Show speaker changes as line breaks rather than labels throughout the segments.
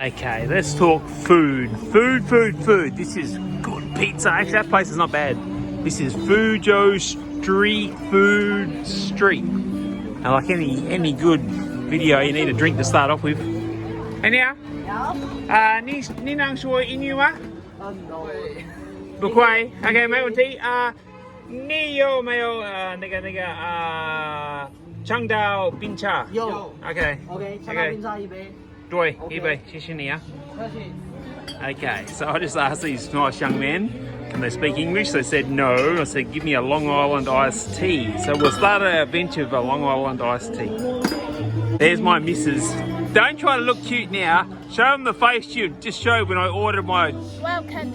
Okay, let's talk food. Food. This is good pizza. Actually, that place is not bad. This is Fuzhou Street Food Street. And like any good video, you need a drink to start off with. And now, 你能说英语吗？不会。OK， 没问题。你有没有长岛冰茶？有。OK， 长岛冰茶一杯。对，一杯，谢谢你啊。Okay, so I just asked these nice young men, can they speak English? They said no. I said, give me a Long Island iced tea. So we'll start our adventure with a Long Island iced tea. There's my missus. Don't try to look cute now. Show them the face you just showed when I ordered my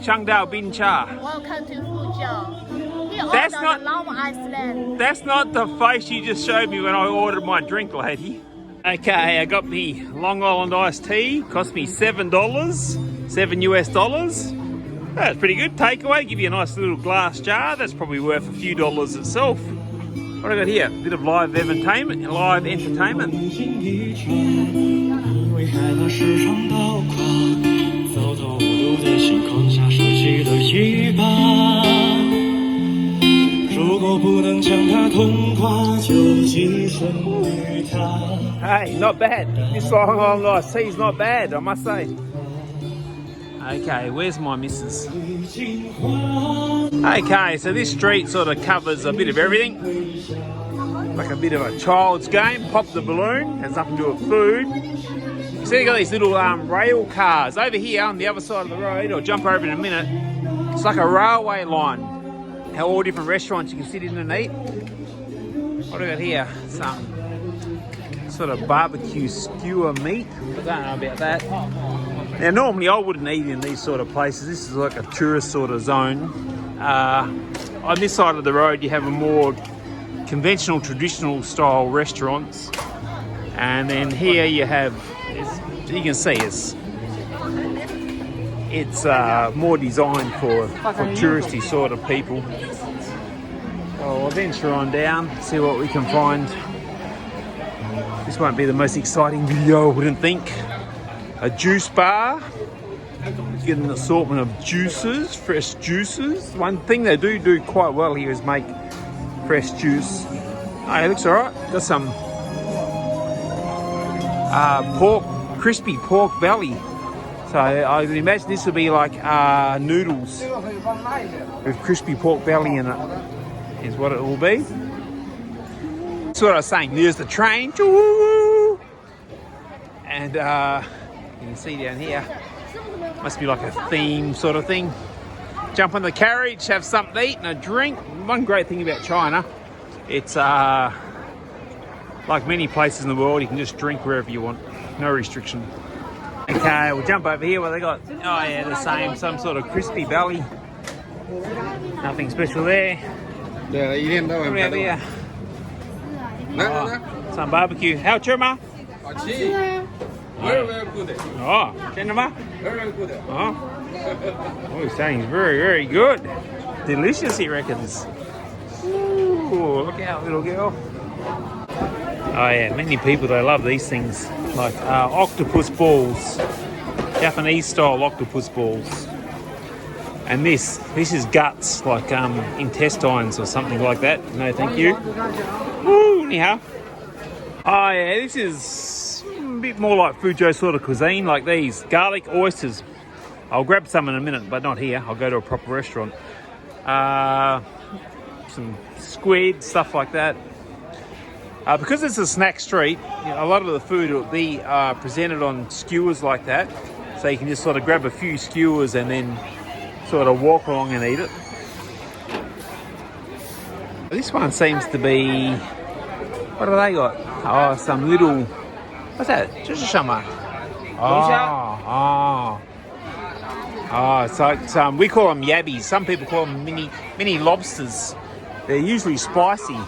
Shanghai Bin Cha.
Welcome to Fuzhou.
That's not
Long Island.
That's not the face you just showed me when I ordered my drink, lady. Okay, I got the Long Island iced tea. Cost me $7, $7 US. That's pretty good. Takeaway, give you a nice little glass jar. That's probably worth a few dollars itself. What I got here? A bit of live entertainment. Hey, not bad. This Long Island iced tea is not bad, I must say. Okay, where's my missus? Okay, so this street sort of covers a bit of everything. Like a bit of a child's game. Pop the balloon, has nothing to do with food. You see, you got these little rail cars over here on the other side of the road. I'll jump over in a minute. It's like a railway line. How all different restaurants you can sit in and eat. What do I got here? Some sort of barbecue skewer meat. I don't know about that. Now, normally I wouldn't eat in these sort of places. This is like a tourist sort of zone. On this side of the road, you have a more conventional, traditional style restaurants. And then here you have, you can see it's more designed for touristy sort of people. So I'll venture on down, see what we can find. This won't be the most exciting video, I wouldn't think. A juice bar. You get an assortment of juices, fresh juices. One thing they do quite well here is make fresh juice. Oh, it looks alright. Got some crispy pork belly. So I would imagine this would be like noodles with crispy pork belly in it, is what it will be. That's what I was saying. There's the train. And you can see down here, must be like a theme sort of thing. Jump on the carriage, have something to eat and a drink. One great thing about China, it's like many places in the world, you can just drink wherever you want. No restriction. Okay, we'll jump over here. What they got? Oh yeah, the same. Some sort of crispy belly. Nothing special there. What do we have here? Some barbecue. How churma?
Very good.
Oh, Chenama?
Very good.
Oh, he's saying it's very good. Delicious, he reckons. Ooh, look out, little girl. Oh yeah, many people, they love these things. Like octopus balls. Japanese style octopus balls. And this is guts, like intestines or something like that. No, thank you. Ooh, anyhow. Oh yeah, this is a bit more like Fuzhou sort of cuisine, like these garlic oysters. I'll grab some in a minute, but not here. I'll go to a proper restaurant. Some squid, stuff like that. Because it's a snack street, you know, a lot of the food will be presented on skewers like that. So you can just sort of grab a few skewers and then sort of walk along and eat it. This one seems to be, what have they got? Oh, some little, what's that? Oh, it's like some, we call them yabbies. Some people call them mini lobsters. They're usually spicy,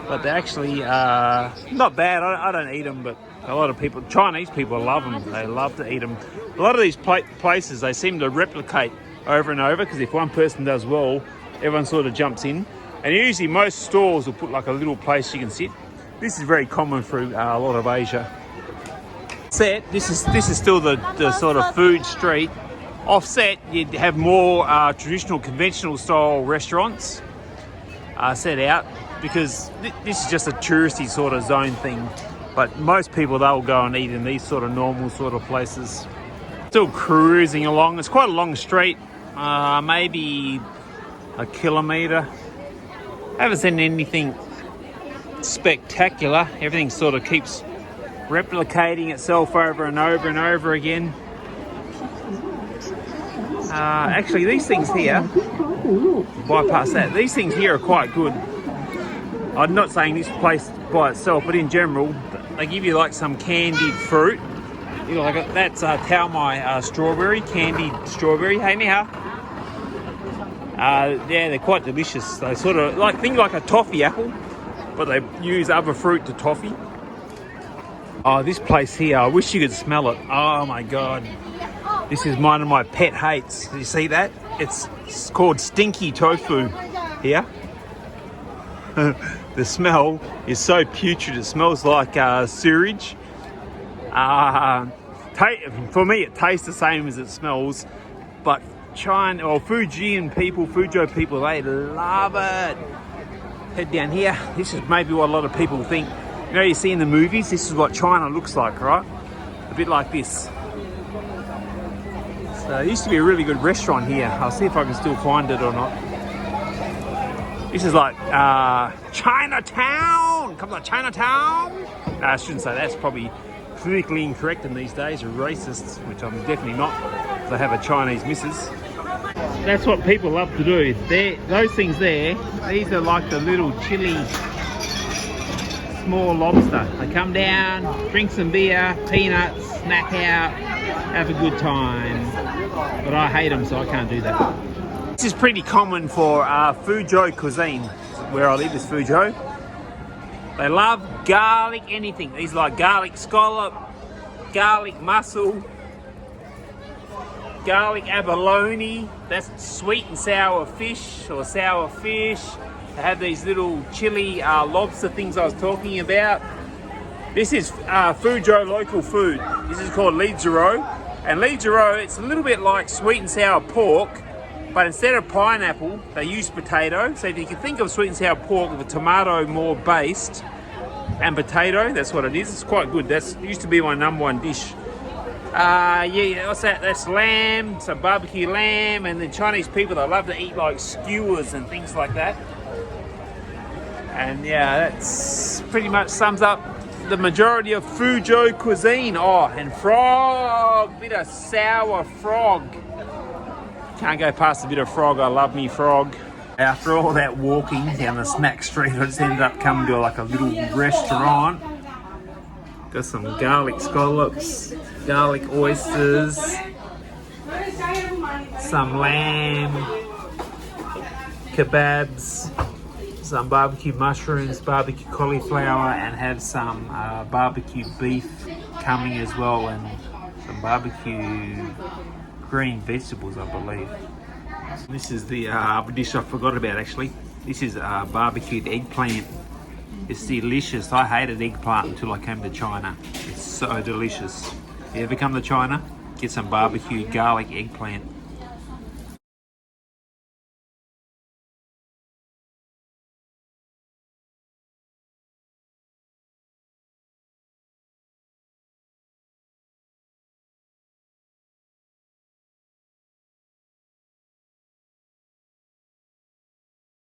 but they're actually not bad. I don't eat them, but a lot of people, Chinese people love them. They love to eat them. A lot of these places, they seem to replicate over and over, because if one person does well, everyone sort of jumps in. And usually most stores will put like a little place you can sit. This is very common through a lot of Asia. Set, this is still the sort of food street. Offset, you'd have more traditional, conventional style restaurants set out, because this is just a touristy sort of zone thing. But most people, they'll go and eat in these sort of normal sort of places. Still cruising along. It's quite a long street, maybe a kilometre. Haven't seen anything spectacular. Everything sort of keeps replicating itself over and over and over again. Actually, these things here, bypass that, these things here are quite good. I'm not saying this place by itself, but in general, they give you like some candied fruit. You know, like that's Tao Mai strawberry, candied strawberry. Hey, ni hao. Yeah, they're quite delicious. They sort of think like a toffee apple, but they use other fruit to toffee. Oh, this place here, I wish you could smell it. Oh my God. This is one of my pet hates. Do you see that? It's called stinky tofu here. The smell is so putrid. It smells like sewage. For me, it tastes the same as it smells. But Fuzhou people, they love it. Head down here. This is maybe what a lot of people think. You know, you see in the movies, this is what China looks like, right? A bit like this. So there used to be a really good restaurant here. I'll see if I can still find it or not. This is like Chinatown. Come on, Chinatown. No, I shouldn't say that. That's probably politically incorrect in these days. Are racists, which I'm definitely not, because I have a Chinese missus. That's what people love to do. Those things there, these are like the little chili small lobster. They come down, drink some beer, peanuts, snack out, have a good time. But I hate them, so I can't do that. This is pretty common for Fuzhou cuisine. Where I live is Fuzhou. They love garlic anything. These are like garlic scallop, garlic mussel, garlic abalone. That's sweet and sour fish or sour fish. They have these little chili lobster things I was talking about. This is Fuzhou local food. This is called li zhiro. And li zhiro, it's a little bit like sweet and sour pork, but instead of pineapple, they use potato. So if you can think of sweet and sour pork with a tomato more based and potato, that's what it is. It's quite good. That used to be my number one dish. Yeah, what's that? That's lamb, some barbecue lamb, and the Chinese people, they love to eat like skewers and things like that. And yeah, that's pretty much sums up the majority of Fuzhou cuisine. Oh, and frog, bit of sour frog. Can't go past a bit of frog. I love me frog. After all that walking down the snack street, I just ended up coming to like a little restaurant. Got some garlic scallops, garlic oysters, some lamb, kebabs, some barbecue mushrooms, barbecue cauliflower, and have some barbecue beef coming as well, and some barbecue green vegetables, I believe. This is the dish I forgot about actually. This is barbecued eggplant. It's delicious. I hated eggplant until I came to China. It's so delicious. If you ever come to China, get some barbecued garlic eggplant.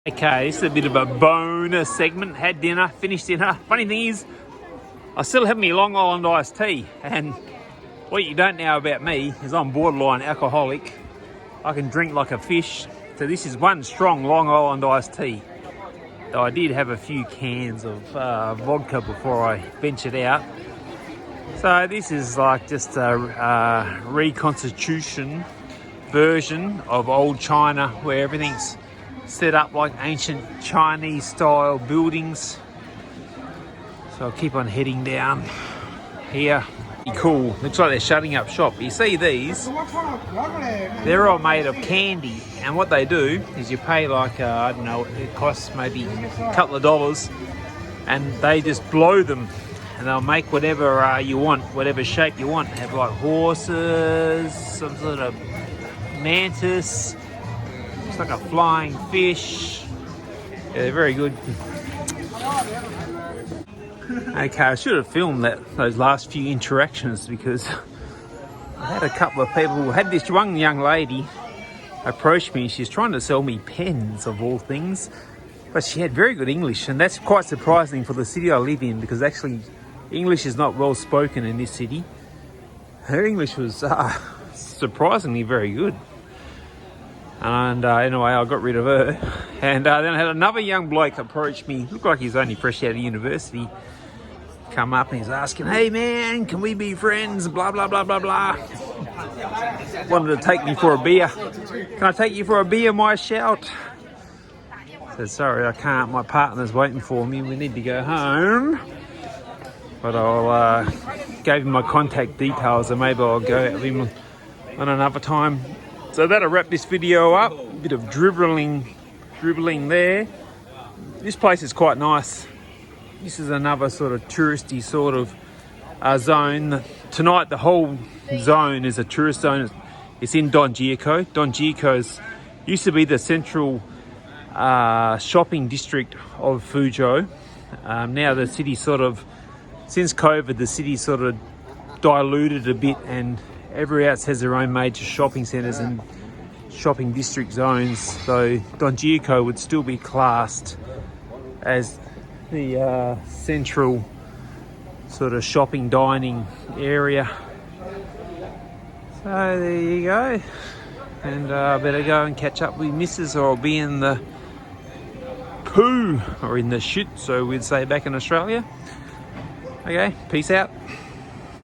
Okay, this is a bit of a bonus segment. Had dinner, finished dinner. Funny thing is, I still have my Long Island iced tea, and what you don't know about me is I'm borderline alcoholic. I can drink like a fish. So this is one strong Long Island iced tea. Though I did have a few cans of vodka before I ventured out. So this is like just a reconstitution version of old China, where everything's set up like ancient Chinese style buildings. So I'll keep on heading down here. Cool, looks like they're shutting up shop. You see these, they're all made of candy, and what they do is you pay like I don't know, it costs maybe a couple of dollars, and they just blow them and they'll make whatever you want, whatever shape you want. They have like horses, some sort of mantis, looks like a flying fish. Yeah, they're very good. Okay, I should have filmed those last few interactions because I had a couple of people. Had this one young lady approach me. She's trying to sell me pens of all things, but she had very good English, and that's quite surprising for the city I live in because actually English is not well spoken in this city. Her English was surprisingly very good. And anyway, I got rid of her. And then I had another young bloke approach me, looked like he's only fresh out of university, come up and he's asking, hey man, can we be friends? Blah, blah, blah, blah, blah. Wanted to take me for a beer. Can I take you for a beer, my shout? I said, sorry, I can't. My partner's waiting for me. We need to go home. But I'll gave him my contact details and maybe I'll go out with him on another time. So that'll wrap this video up. A bit of dribbling there. This place is quite nice. This is another sort of touristy sort of zone. Tonight the whole zone is a tourist zone. It's in Donjieko. Donjieko used to be the central shopping district of Fuzhou. Now the city sort of, since COVID, the city sort of diluted a bit and everywhere else has their own major shopping centres and shopping district zones. So Donjieko would still be classed as the central sort of shopping dining area. So there you go. And I better go and catch up with Mrs. or I'll be in the poo or in the shit, so we'd say back in Australia. Okay, peace out.